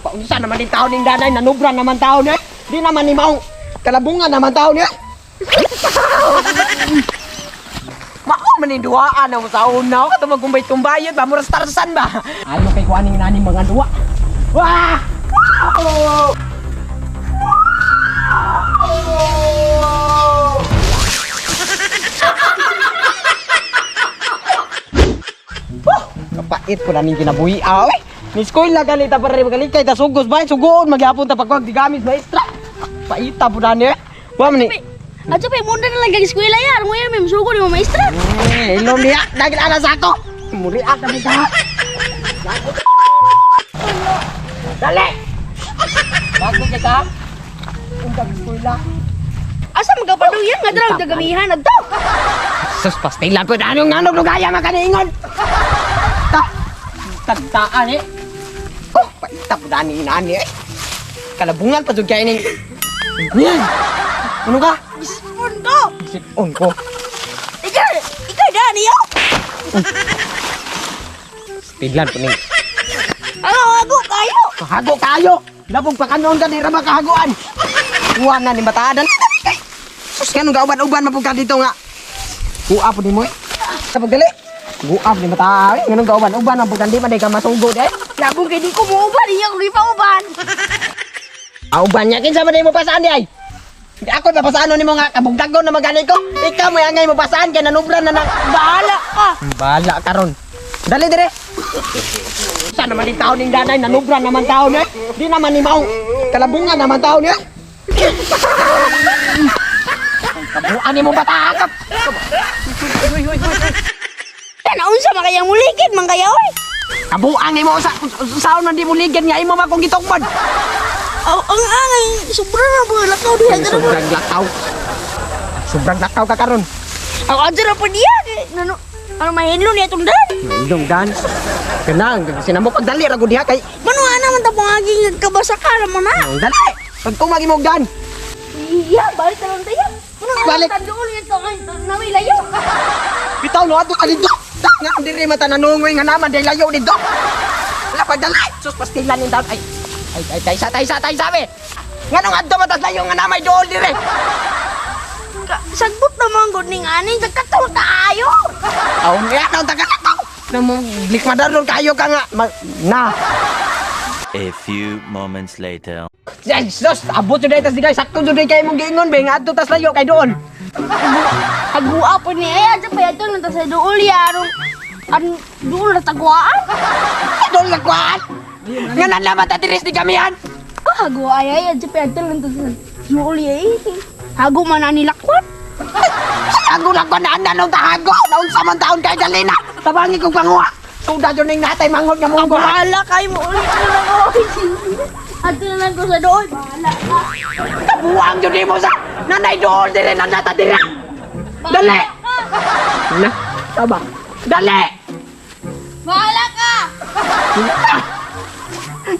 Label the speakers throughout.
Speaker 1: Paunsa naman din taon ning danay, nanubran naman taon eh. Di naman ni maong kalabungan naman taon eh. Mao man ning duaan ang sa una, kato magumbay-tumbayod ba mura starsan ba? Ay mo kay kuaning nani mga duwa. Wah! Wow! Kapait ko na ning kinabuhi aw. Ni school la galita para magalit kay ta sugos ba sugoon magyapon ta pagwag di gamis maestra. Paita pud ani. Wa man ni.
Speaker 2: Aja pa munda na lang gagis eskwela ya, mo yan may sugo ni mo maestra.
Speaker 1: Ilom niya dagil ana sa ako. Muri ata mo ta. Dali. Bago kita. Unta eskwela.
Speaker 2: Asa magapadong yan nga daw dagamihan adto.
Speaker 1: Sus pastilan pud anong nanog lugaya makaniingon. Tagtaan eh. Oh, paita pud ani inani eh. Kalabungan pa jud kay ning. Yan. Ano ka?
Speaker 2: Isipon ko.
Speaker 1: Sipon ko.
Speaker 2: Ikaw dani yo.
Speaker 1: Tiglan po ning.
Speaker 2: Ako kayo.
Speaker 1: Kahago kayo. Labog pa kanon ka di ra makahagoan. Kuha na ni bataadan. Sus kanong gauban-uban mapug ka dito nga. Kuha po ni mo eh. Kapag dali. Kuha ni bata. Nganong gauban-uban mapug di man day ka masugod eh.
Speaker 2: Labong kay di ko mo uban, di ako gipauban.
Speaker 1: Auban nya kinsa man day mo pasaan di ay. Di ako napasaan ni mo nga kabugdagon na magani ko. Ikaw mo angay mo pasaan kay nanubran na nang
Speaker 2: Bahala ka.
Speaker 1: bala karon. Dali dire. Sa naman din taon ning danay nanubran naman taon eh. Di naman ni maong kalabungan naman taon eh. Kabuan ni mo batakap.
Speaker 2: Naunsa man kayang muligid man kaya oy.
Speaker 1: Kabuan ni mo sa saon man di mo ligyan nga imo makong gitukmod.
Speaker 2: Ang angay sobra na ba lakaw diha ganun.
Speaker 1: Sobrang lakaw. Sobrang lakaw ka karon.
Speaker 2: Ako adto ra pa diha kay ano mahinlo niya itong dan.
Speaker 1: Indong dan. Kenang sinamo pagdali ra gud diha kay
Speaker 2: Manuha naman ta pangaging kabasakara mo na.
Speaker 1: dali. Pag tumagi mo dan.
Speaker 2: Iya, balik na lang tayo.
Speaker 1: Balik.
Speaker 2: Tandoon ito kay naway layo.
Speaker 1: Bitaw no ato ka dito. Nga diri mata nanungoy nga naman day layo dito. Wala pagdali. Sus pastilan ning daw ay taysa sabi. Nganong adto matas layo nga namay dool dire.
Speaker 2: Sagbot naman gud ning ani nagkataw kaayo.
Speaker 1: Aw niya daw taga-taw. Namo likmadaron kayo ka nga na.
Speaker 3: A few moments later.
Speaker 1: Ay, sus, abot jud tas digay sakto jud kay mong giingon be nga adto tas layo kay doon.
Speaker 2: Agua po ni ay aja pa yato nang sa duol yaro. An duol na tagwaan.
Speaker 1: Doon lagwan. Nga nalaman ta tiris di kamihan.
Speaker 2: Agua ay aja pa yato nang sa duol ay. Hago man ani lakwat.
Speaker 1: Ako lang ko na andan ng tahago. Naun sa man taon kay Dalina. Tabangi kong panguha. Tuda dyan ng natay manghod nga mong guha.
Speaker 2: Bahala kay mo ulit na lang ako. Ato na lang ko sa doon. Bahala ka.
Speaker 1: Kabuang dyan mo sa nanay doon. Dili na nata dira. Dali. Na, taba. Dali.
Speaker 2: Bahala ka.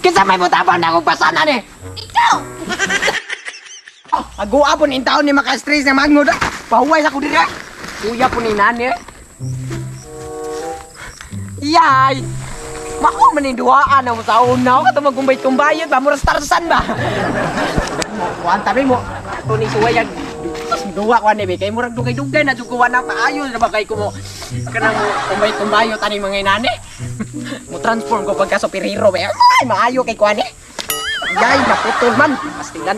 Speaker 1: Kinsa may mutabang na akong pasanan eh.
Speaker 2: Ikaw.
Speaker 1: Agua po ni taon ni maka-stress na manghod. Pahuway sa ko dira. Kuya po ni nani. Yay! Mako man ni duaan ang sa una ka magumbay-tumbayod ba mura starsan ba? Kuan tabi mo. Ato ni suwayag. Duwa ko ani kay murag dugay-dugay na duguan na paayo na ba kay ko mo. Kanang mo kumbay-tumbayod tani mga inani. Mo transform ko pagka superhero ba. Ay maayo kay kuan eh. Yay naputol man. Pastilan.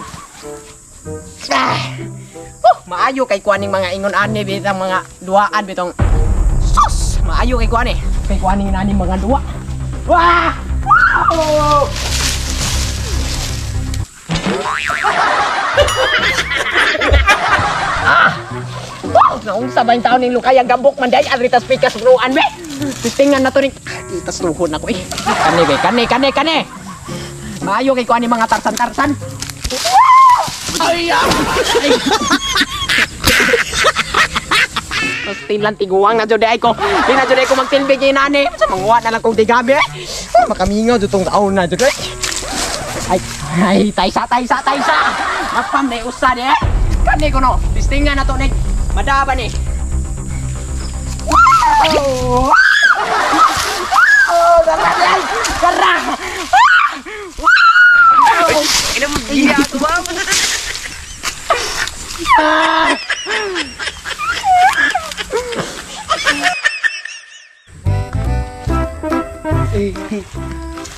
Speaker 1: Maayo kay kuaning mga ingon ani bitang mga duaan bitong sus maayo kay kuan eh kay kuaning nani mga duwa. Wah! Wow! Naunsa ba yung taon ng lukay ang gambok man day aritas pikas ruan be. Tistingan na to rin. Itas luhod na ko eh. Kani. Maayo kay kuaning mga tarsan-tarsan. Ay! Pastilan tiguang na jud ay ko. Di na jud ay ko magtilbig ni nani. Sa manguha na lang kong tigabi eh. Makamingaw jud tong taon na jud eh. Ay, taysa. Napam na usa de. Kani ko no. Distingan na to ni. Madaba ni. Wow! Oh, darah.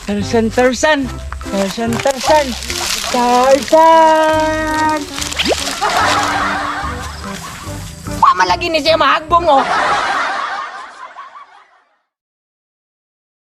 Speaker 1: Tarzan, Tarzan! Tarzan, Tarzan! Tarzan! Pamalagi ni siya mahagbong oh!